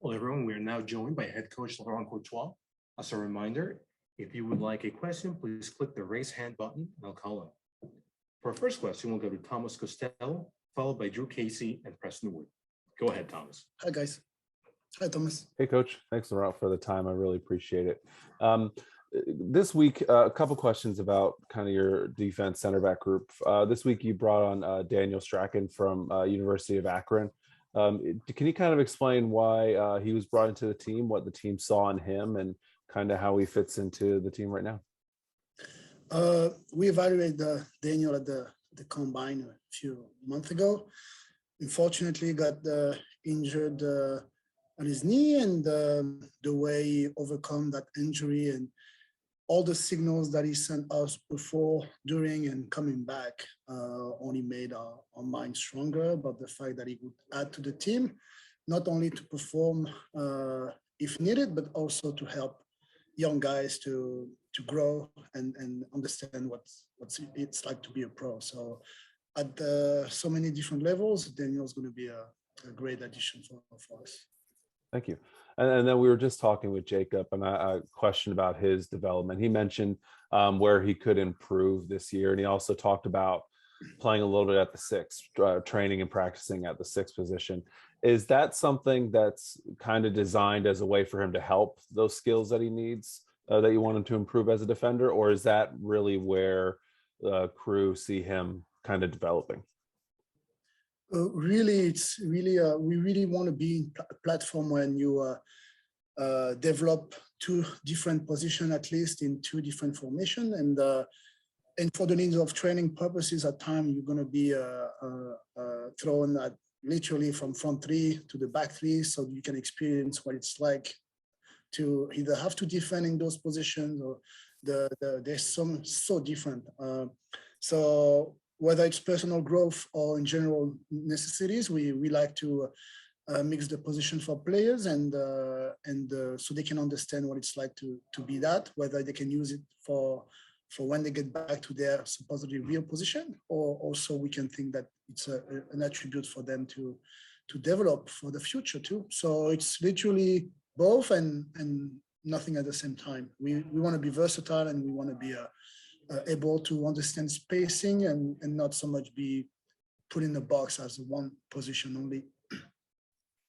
Well, everyone, we are now joined by head coach Laurent Courtois. As a reminder, if you would like a question, please click the raise hand button and I'll call on. For our first question, we'll go to Thomas Costello, followed by Drew Casey and Preston Wood. Go ahead, Thomas. Hi, guys. Hi, Thomas. Hey, Coach. Thanks, Laurent, for the time. I really appreciate it. This week, a couple questions about kind of your defense center back group. This week, you brought on Daniel Strachan from University of Akron. Can you kind of explain why he was brought into the team, what the team saw in him, and kind of how he fits into the team right now? We evaluated Daniel at the combine a few months ago. Unfortunately, got injured on his knee, and the way he overcome that injury and all the signals that he sent us before, during, and coming back only made our mind stronger about the fact that he would add to the team, not only to perform if needed, but also to help young guys to grow and understand what it's like to be a pro. So at so many different levels, Daniel's going to be a great addition for us. Thank you. And then we were just talking with Jacob, and a question about his development. He mentioned where he could improve this year, and he also talked about playing a little bit at the six, training and practicing at the sixth position. Is that something that's kind of designed as a way for him to help those skills that he needs, that you want him to improve as a defender, or is that really where the crew see him kind of developing? Really, it's really we really want to be in a platform when you develop two different positions, at least in two different formations, and for the needs of training purposes, at times you're going to be thrown at literally from front three to the back three, so you can experience what it's like to either have to defend in those positions, or there's some so different. So whether it's personal growth or in general necessities, we like to mix the position for players, and so they can understand what it's like to be that, whether they can use it for when they get back to their supposedly real position, or also we can think that it's an attribute for them to develop for the future too. So it's literally both and nothing at the same time. We want to be versatile, and we want to be able to understand spacing and not so much be put in the box as one position only.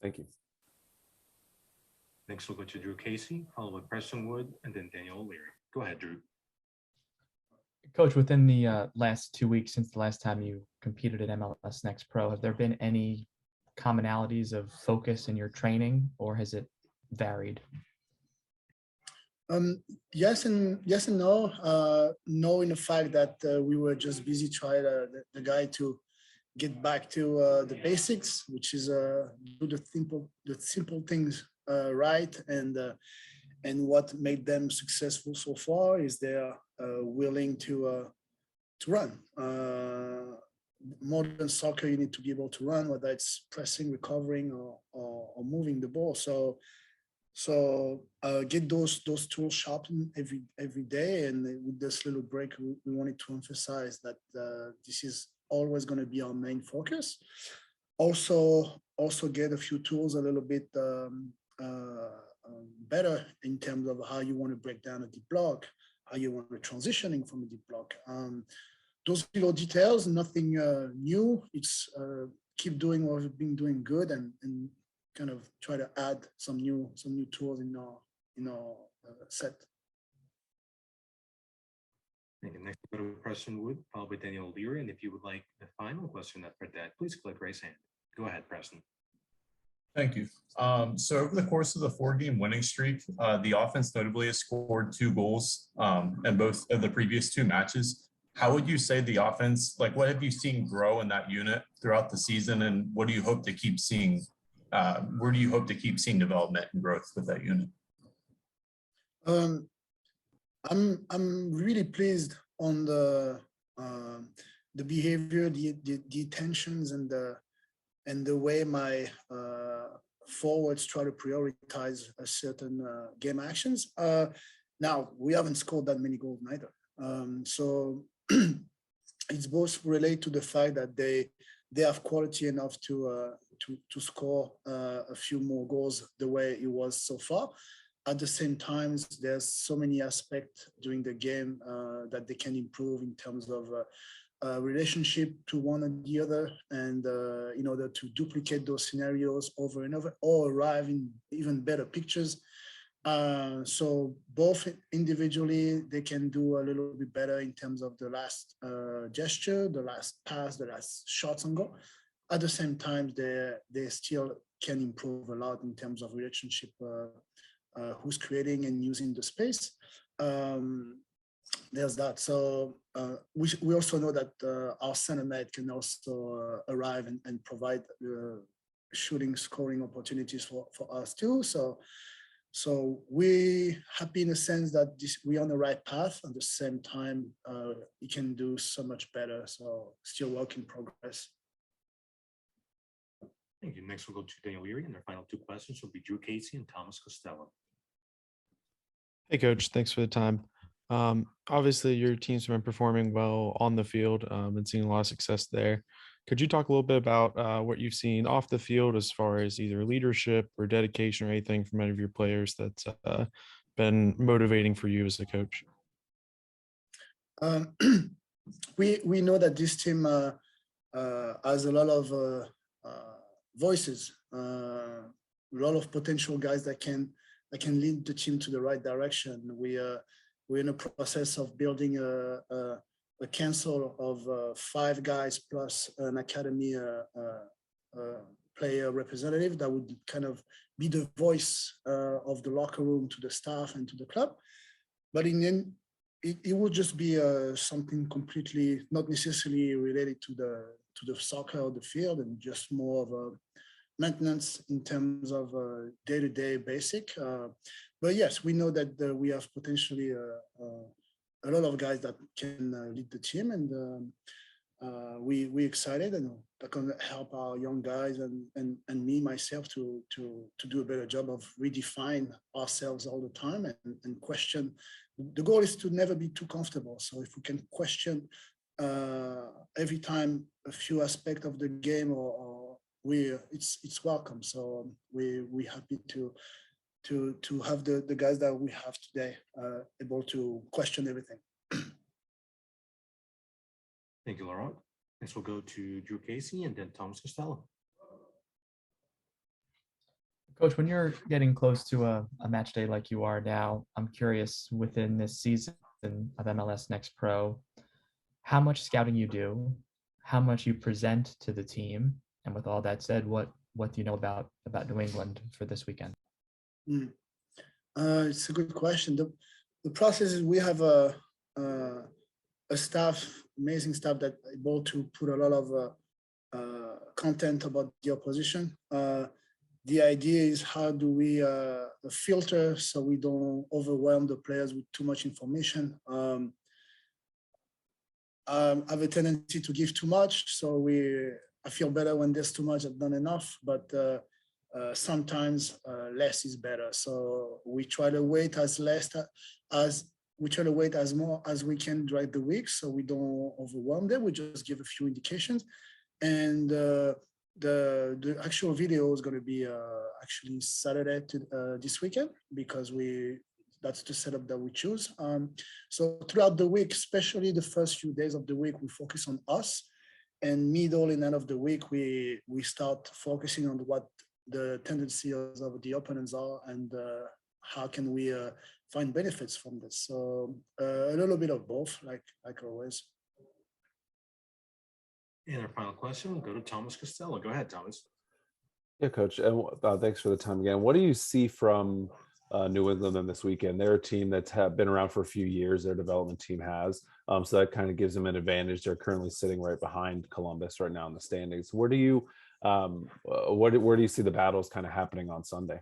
Thank you. Next, we'll go to Drew Casey, followed by Preston Wood, and then Daniel O'Leary. Go ahead, Drew. Coach, within the last 2 weeks since the last time you competed at MLS NEXT Pro, have there been any commonalities of focus in your training, or has it varied? Yes and no. No, in the fact that we were just busy trying the guy to get back to the basics, which is do the simple things right, and what made them successful so far is they're willing to run. More than soccer, you need to be able to run, whether it's pressing, recovering, or moving the ball. So get those tools sharpened every day, and with this little break, we wanted to emphasize that this is always going to be our main focus. Also get a few tools a little bit better in terms of how you want to break down a deep block, how you want to transitioning from a deep block. Those little details, nothing new. It's keep doing what we've been doing good, and kind of try to add some new tools in our set. Thank you. Next, we'll go to Preston Wood, followed by Daniel O'Leary. And if you would like the final question after that, please click raise hand. Go ahead, Preston. Thank you. So over the course of the 4-game winning streak, the offense notably has scored 2 goals in both of the previous 2 matches. How would you say the offense, like what have you seen grow in that unit throughout the season, and what do you hope to keep seeing? Where do you hope to keep seeing development and growth with that unit? I'm really pleased on the behavior, the intentions, and the way my forwards try to prioritize a certain game actions. Now we haven't scored that many goals neither, so it's both related to the fact that they have quality enough to to score a few more goals the way it was so far. At the same time, there's so many aspects during the game that they can improve in terms of relationship to one and the other, and in order to duplicate those scenarios over and over or arrive in even better pictures. So both individually, they can do a little bit better in terms of the last gesture, the last pass, the last shots on goal. At the same time, they still can improve a lot in terms of relationship, who's creating and using the space. There's that. So we also know that our center mid can also arrive and provide shooting, scoring opportunities for us too. So we're happy in the sense that we're on the right path. At the same time, it can do so much better. So still work in progress. Thank you. Next, we'll go to Daniel Leary, and their final two questions will be Drew Casey and Thomas Costello. Hey, Coach. Thanks for the time. Obviously, your team's been performing well on the field and seeing a lot of success there. Could you talk a little bit about what you've seen off the field as far as either leadership or dedication or anything from any of your players that's been motivating for you as a coach? We know that this team has a lot of voices, a lot of potential guys that can lead the team to the right direction. We're in a process of building a council of 5 guys plus an academy player representative that would kind of be the voice of the locker room to the staff and to the club. But in the end, it would just be something completely not necessarily related to the soccer or the field, and just more of a maintenance in terms of day-to-day basic. But yes, we know that we have potentially a lot of guys that can lead the team, and we're excited, and that can help our young guys and me, myself, to do a better job of redefine ourselves all the time and question. The goal is to never be too comfortable. So if we can question every time a few aspects of the game, or it's welcome. So we're happy to have the guys that we have today able to question everything. Thank you, Laurent. Next, we'll go to Drew Casey and then Thomas Costello. Coach, when you're getting close to a match day like you are now, I'm curious, within this season of MLS NEXT Pro, how much scouting you do, how much you present to the team, and with all that said, what do you know about New England for this weekend? It's a good question. The process is we have a staff, amazing staff, that able to put a lot of content about the opposition. The idea is, how do we filter so we don't overwhelm the players with too much information. I have a tendency to give too much, so I feel better when there's too much, I've done enough, but sometimes less is better. So we try to wait as more as we can throughout the week, so we don't overwhelm them. We just give a few indications, and the actual video is going to be actually Saturday this weekend, because that's the setup that we choose. So throughout the week, especially the first few days of the week, we focus on us, and middle and end of the week, we start focusing on what the tendencies of the opponents are, and how can we find benefits from this. So a little bit of both, like always. And our final question will go to Thomas Costello. Go ahead, Thomas. Yeah, Coach. And thanks for the time again. What do you see from New England in this weekend? They're a team that's been around for a few years. Their development team has. So that kind of gives them an advantage. They're currently sitting right behind Columbus right now in the standings. Where do you see the battles kind of happening on Sunday?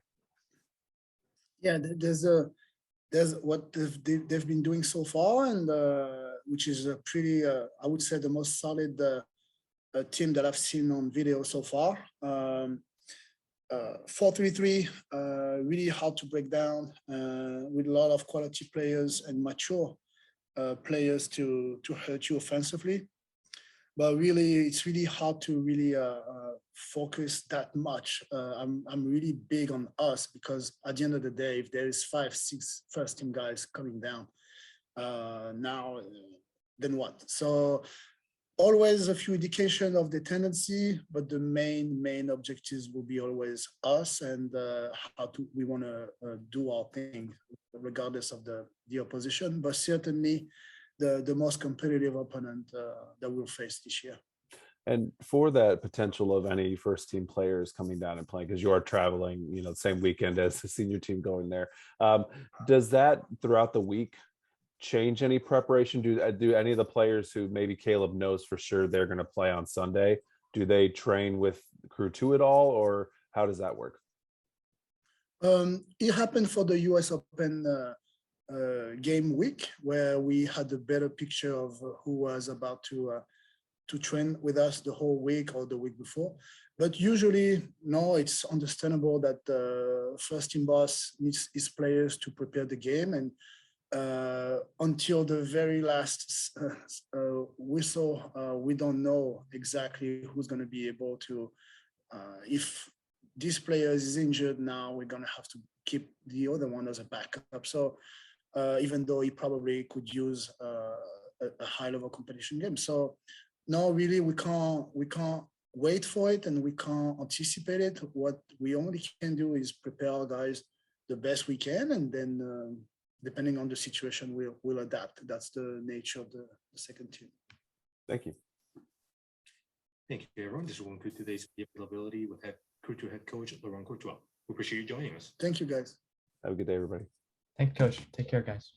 Yeah, there's what they've been doing so far, and which is a pretty, I would say, the most solid team that I've seen on video so far. 4-3-3, really hard to break down, with a lot of quality players and mature players to hurt you offensively. but really, it's really hard to really focus that much. I'm really big on us because at the end of the day, if there is 5, 6 first team guys coming down now, then what? So always a few indication of the tendency, but the main objectives will be always us and how we want to do our thing, regardless of the opposition. But certainly, the most competitive opponent that we'll face this year. And for that potential of any first team players coming down and playing, because you are traveling, the same weekend as the senior team going there, does that throughout the week change any preparation? Do any of the players who maybe Caleb knows for sure they're going to play on Sunday, do they train with Crew 2 at all, or how does that work? It happened for the US Open game week, where we had a better picture of who was about to train with us the whole week or the week before. But usually, no, it's understandable that the first team boss needs his players to prepare the game, and until the very last whistle, we don't know exactly who's going to be able to, if this player is injured now, we're going to have to keep the other one as a backup. So even though he probably could use a high level competition game. So no, really, we can't wait for it and we can't anticipate it. What we only can do is prepare our guys the best we can, and then depending on the situation, we'll adapt. That's the nature of the second team. Thank you. Thank you, everyone. This will conclude today's availability with Crew 2 head coach Laurent Courtois. We appreciate you joining us. Thank you, guys. Have a good day, everybody. Thank you, Coach. Take care, guys.